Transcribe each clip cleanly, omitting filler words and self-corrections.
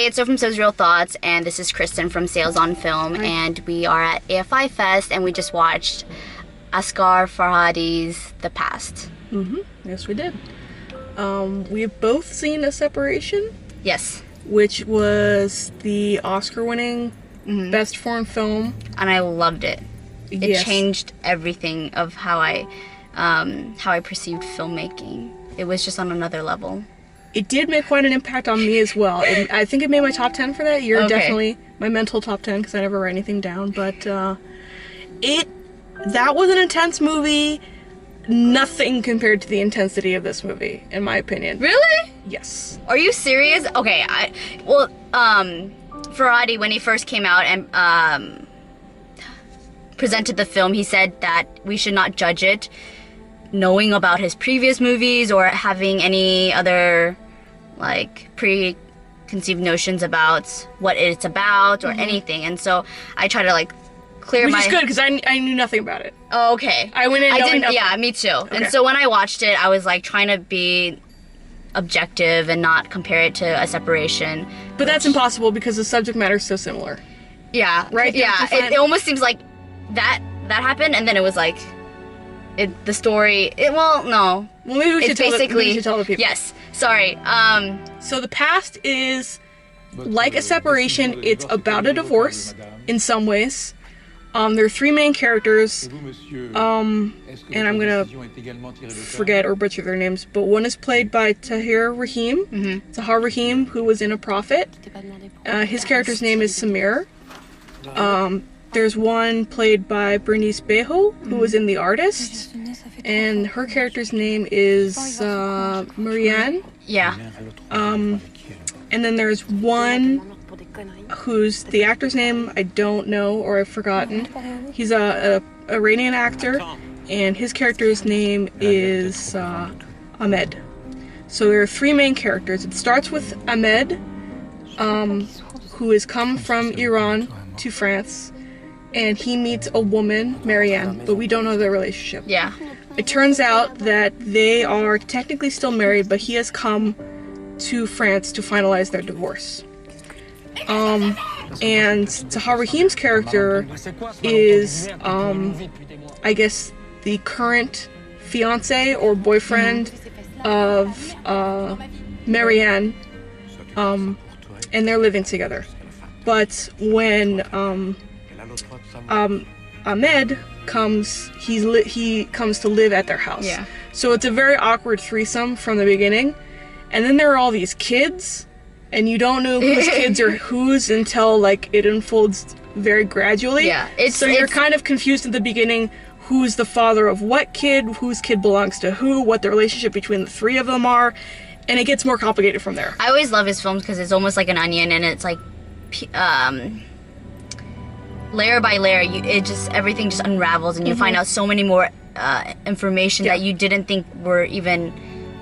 it's So from So's Real Thoughts, and this is Kristen from SalesOnFilm, and we are at AFI FEST, and we just watched Asghar Farhadi's The Past. Yes, we did. We've both seen A Separation. Yes. Which was the Oscar-winning Best Foreign Film. And I loved it. It Yes. changed everything of how I perceived filmmaking. It was just on another level. It did make quite an impact on me as well. And I think it made my top 10 for that year. Okay. Definitely my mental top 10 because I never write anything down. But that was an intense movie. Nothing compared to the intensity of this movie, in my opinion. Really? Yes. Are you serious? Okay, Farhadi, when he first came out and presented the film, he said that we should not judge it knowing about his previous movies or having any other like preconceived notions about what it's about or anything. And so I try to like clear Which is good because I knew nothing about it. Oh, okay. I went in knowing nothing. Yeah, me too. Okay. And so when I watched it, I was like trying to be objective and not compare it to A Separation. But that's impossible because the subject matter is so similar. Yeah. Right? Yeah. It almost seems like that happened, and then it was like the story. No. Well, maybe we should tell the people. Yes. Sorry. So The Past is like A Separation. It's about a divorce in some ways. There are three main characters, and I'm gonna forget or butcher their names, but one is played by Tahar Rahim, who was in A Prophet. His character's name is Samir. There's one played by Berenice Bejo, who was in The Artist, and her character's name is Marianne. Yeah. And then there's one who's the actor's name I don't know or I've forgotten. He's a Iranian actor, and his character's name is Ahmed. So there are three main characters. It starts with Ahmed, who has come from Iran to France, and he meets a woman, Marianne, but we don't know their relationship. Yeah. It turns out that they are technically still married, but he has come to France to finalize their divorce. And Tahar Rahim's character is, I guess, the current fiance or boyfriend of Marianne, and they're living together. But when Ahmed comes, he comes to live at their house. Yeah. So it's a very awkward threesome from the beginning. And then there are all these kids, and you don't know whose kids are whose until like it unfolds very gradually. Yeah. So you're kind of confused at the beginning who's the father of what kid, whose kid belongs to who, what the relationship between the three of them are, and it gets more complicated from there. I always love his films because it's almost like an onion, and it's like layer by layer, everything just unravels, and you find out so many more information that you didn't think were even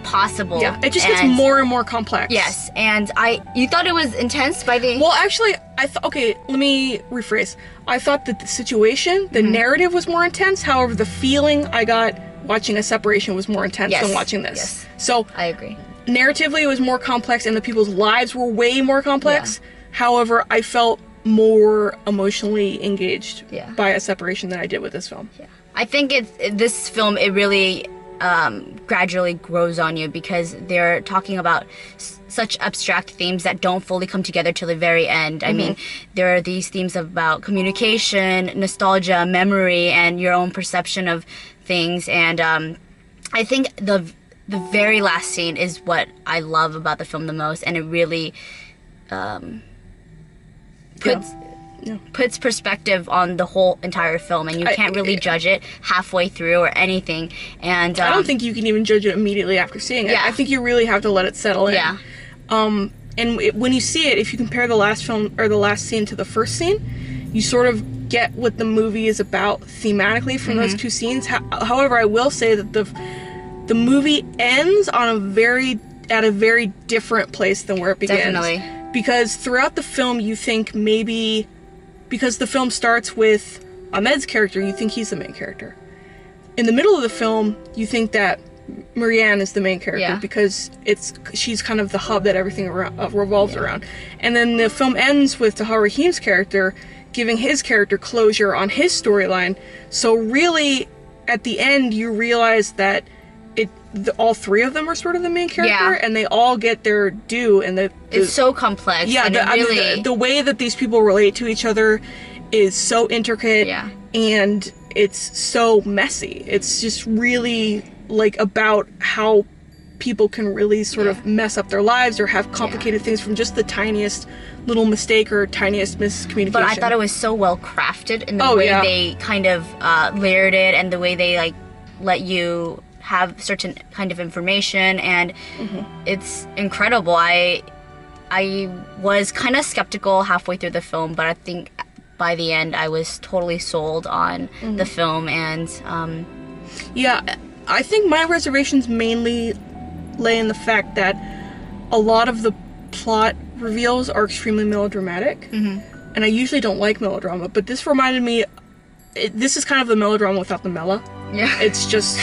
possible. Yeah, it just gets more and more complex. Yes, and you thought it was intense by the... Well, actually, okay, let me rephrase. I thought that the situation, the narrative was more intense. However, the feeling I got watching A Separation was more intense than watching this. Yes. So I agree. Narratively, it was more complex, and the people's lives were way more complex. Yeah. However, I felt more emotionally engaged by A Separation than I did with this film. Yeah. I think this film, it really gradually grows on you because they're talking about such abstract themes that don't fully come together till the very end. I mean, there are these themes about communication, nostalgia, memory, and your own perception of things. And I think the very last scene is what I love about the film the most, and it really puts perspective on the whole entire film, and you can't really judge it halfway through or anything. And I don't think you can even judge it immediately after seeing it. Yeah. I think you really have to let it settle in. Yeah. And when you see it, if you compare the last film or the last scene to the first scene, you sort of get what the movie is about thematically from those two scenes. However, I will say that the movie ends on at a very different place than where it begins. Definitely. Because throughout the film, you think maybe, because the film starts with Ahmed's character, you think he's the main character. In the middle of the film, you think that Marianne is the main character Yeah. because she's kind of the hub that everything revolves around. And then the film ends with Tahar Rahim's character giving his character closure on his storyline. So really, at the end, you realize that all three of them are sort of the main character, Yeah. and they all get their due. And It's so complex. yeah, and the way that these people relate to each other is so intricate, Yeah. and it's so messy. It's just really like about how people can really sort of mess up their lives or have complicated things from just the tiniest little mistake or tiniest miscommunication. But I thought it was so well crafted in the way they kind of layered it, and the way they like let you have certain kind of information, and it's incredible. I was kind of skeptical halfway through the film, but I think by the end I was totally sold on the film. And yeah, I think my reservations mainly lay in the fact that a lot of the plot reveals are extremely melodramatic, and I usually don't like melodrama, but this reminded me, this is kind of the melodrama without the mela. yeah, It's just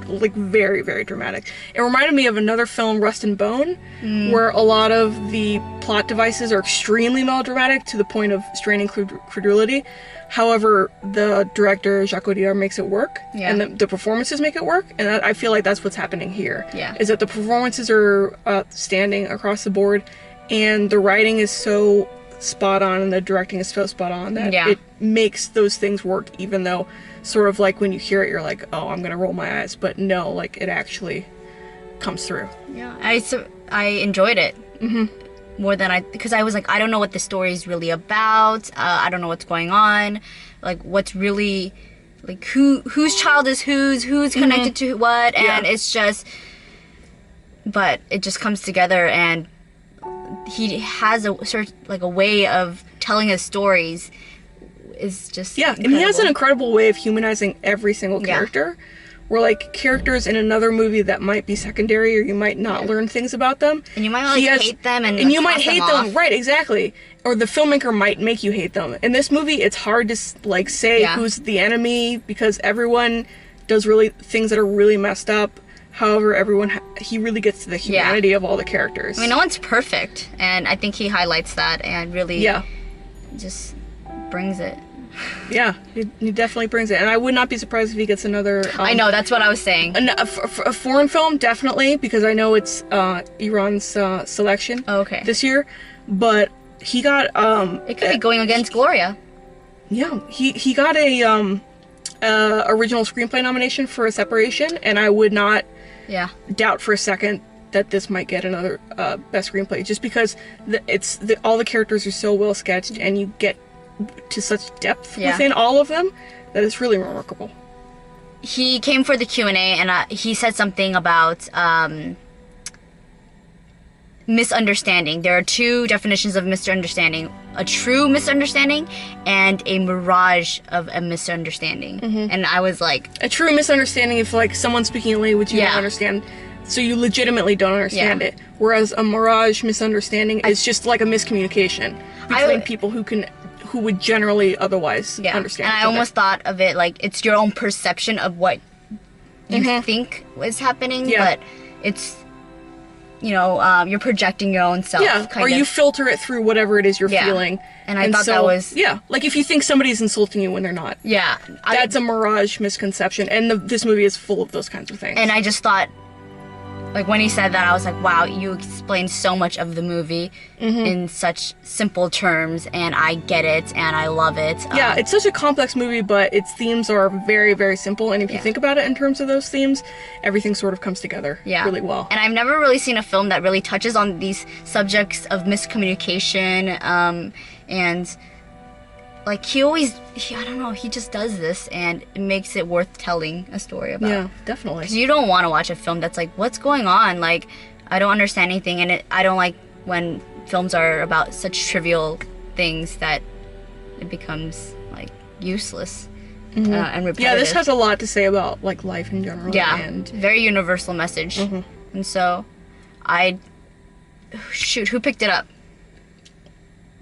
like very, very dramatic. It reminded me of another film, Rust and Bone, where a lot of the plot devices are extremely melodramatic to the point of straining credulity. However, the director, Jacques Audiard, makes it work, and the performances make it work, and I feel like that's what's happening here. Yeah. Is that the performances are standing across the board, and the writing is so spot on, and the directing is so spot on that it makes those things work, even though sort of like when you hear it, you're like, oh, I'm gonna roll my eyes, but no, like it actually comes through. yeah. I enjoyed it more than because I was like, I don't know what the story is really about. I don't know what's going on, like what's really like whose child is who's connected to what, and it's just, but it just comes together, and he has a way of telling his stories is just and he has an incredible way of humanizing every single character, where like characters in another movie that might be secondary or you might not learn things about them, and you might like hate them, and you might hate them, right, exactly, or the filmmaker might make you hate them. In this movie, it's hard to like say who's the enemy, because everyone does really things that are really messed up. However, he really gets to the humanity of all the characters. I mean, no one's perfect, and I think he highlights that and really just brings it. Yeah, he definitely brings it, and I would not be surprised if he gets another. I know, that's what I was saying. A foreign film, definitely, because I know it's Iran's selection this year, but he got it could be going against Gloria. Yeah, he got a original screenplay nomination for A Separation, and I would not doubt for a second that this might get another best screenplay, just because all the characters are so well sketched, and you get to such depth within all of them that it's really remarkable. He came for the Q&A, and he said something about misunderstanding. There are two definitions of misunderstanding: a true misunderstanding and a mirage of a misunderstanding. And I was like, a true misunderstanding, if like someone's speaking a language you don't understand, so you legitimately don't understand it, whereas a mirage misunderstanding is just like a miscommunication between people who would generally otherwise understand. And I almost thought of it like it's your own perception of what you think is happening, but it's, you're projecting your own self. Yeah, or you filter it through whatever it is you're feeling. And I thought that was... Yeah, like if you think somebody's insulting you when they're not. Yeah. That's a mirage misconception, and this movie is full of those kinds of things. And I just thought, like, when he said that, I was like, wow, you explained so much of the movie in such simple terms, and I get it, and I love it. Yeah, it's such a complex movie, but its themes are very, very simple, and if you think about it in terms of those themes, everything sort of comes together really well. And I've never really seen a film that really touches on these subjects of miscommunication, and... like, I don't know, he just does this, and it makes it worth telling a story about. Yeah, definitely. Because you don't want to watch a film that's like, what's going on? Like, I don't understand anything, and I don't like when films are about such trivial things that it becomes, like, useless and repetitive. Yeah, this has a lot to say about, like, life in general. Yeah, and very universal message. And so, shoot, who picked it up?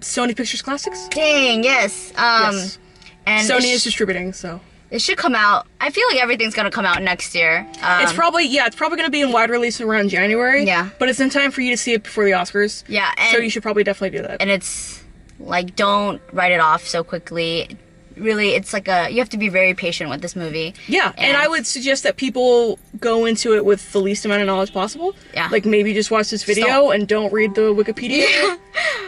Sony Pictures Classics? Dang, yes. Yes. And Sony is distributing, so... It should come out. I feel like everything's gonna come out next year. It's probably gonna be in wide release around January. Yeah. But it's in time for you to see it before the Oscars. Yeah. So you should probably definitely do that. And it's like, don't write it off so quickly. Really, it's like you have to be very patient with this movie. Yeah, and I would suggest that people go into it with the least amount of knowledge possible. Yeah. Like, maybe just watch this video and don't read the Wikipedia.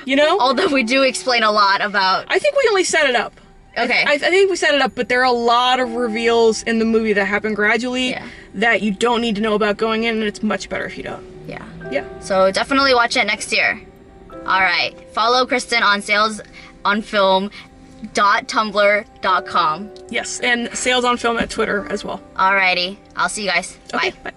You know? Although we do explain a lot about... I think we only set it up. Okay. I think we set it up, but there are a lot of reveals in the movie that happen gradually that you don't need to know about going in, and it's much better if you don't. Yeah. Yeah. So definitely watch it next year. All right. Follow Kristen on SalesOnFilm.tumblr.com. Yes, and SalesOnFilm at Twitter as well. Alrighty. I'll see you guys. Okay, Bye. bye.